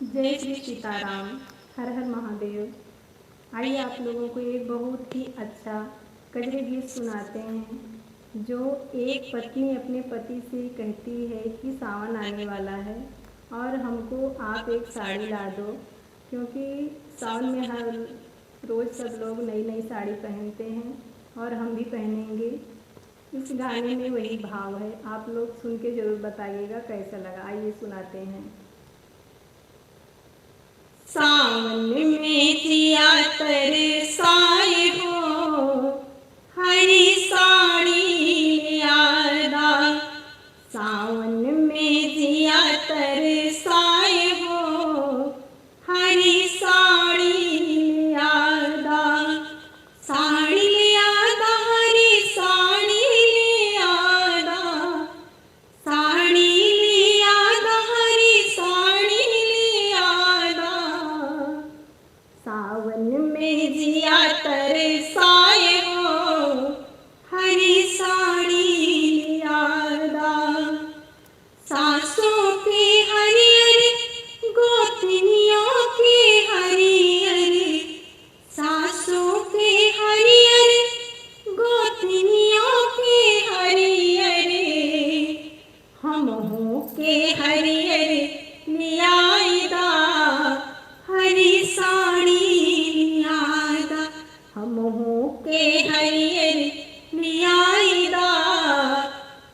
जय श्री सीताराम। हर हर महादेव। आइए आप लोगों को एक बहुत ही अच्छा कजरी गीत सुनाते हैं, जो एक पत्नी अपने पति से कहती है कि सावन आने वाला है और हमको आप एक साड़ी ला दो, क्योंकि सावन में हर रोज़ सब लोग नई नई साड़ी पहनते हैं और हम भी पहनेंगे। इस गाने में वही भाव है। आप लोग सुन के ज़रूर बताइएगा कैसा लगा। आइए सुनाते हैं। सावन में जिया तरसाए हो, हरी साड़ी यादा। सावन में जिया तरसाए हो, हरी साड़ी यादा। साड़ी यादा, हरी साड़ी यादा। साड़ी यादा, हरी साड़ी यादा। सावन में जिया तरसाए हो, हरी साड़ी यादा। सासों के हरियर, गोतनियों के हरियर। सासों के हरियर, गोतनियों के हरियर। हमहू के हरियर लियाइदा, हरी साड़ी लियादा। हमहू के हरियर लियाइदा,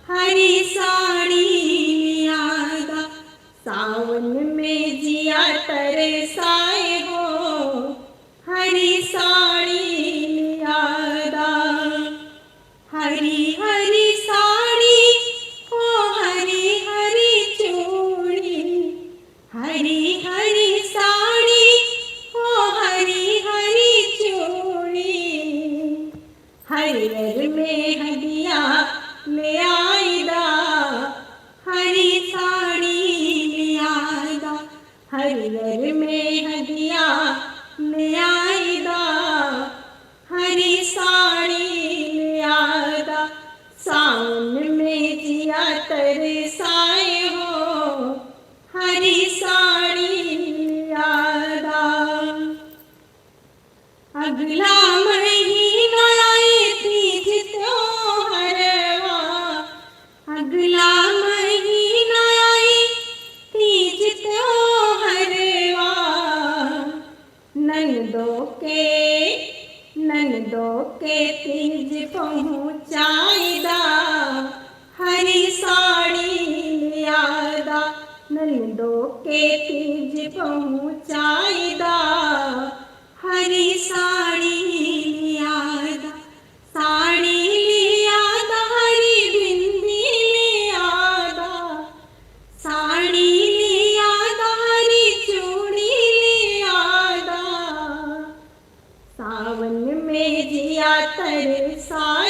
हरी साड़ी लियादा। सावन में जिया तरसाए हो, हरी साड़ी लियादा। हरी हरी साड़ी हो, हरी हरी चूड़ी। हरी हरी साड़ी हो, हरी हरी चूड़ी। हरियर में हदिया ले आइदा, हरी साड़ी ले आइदा। हरियर में हदिया ले आइदा, हरी साड़ी ले आइदा। सावन में जिया तरसाए हो, हरी साड़ी ले आइदा। अगला महीना आए तीज त्योहारवा। अगला महीना आए तीज त्योहारवा। ननदों के तीज पहुँचाइदा, हरी साड़ी यादा। ननदों के तीज पहुँचाइदा, हरी साड़ी यादा। साड़ी लियादा, हरी बिंदी लियादा। साड़ी लियादा, हरी चूड़ी लियादा। सावन में जिया तरसाए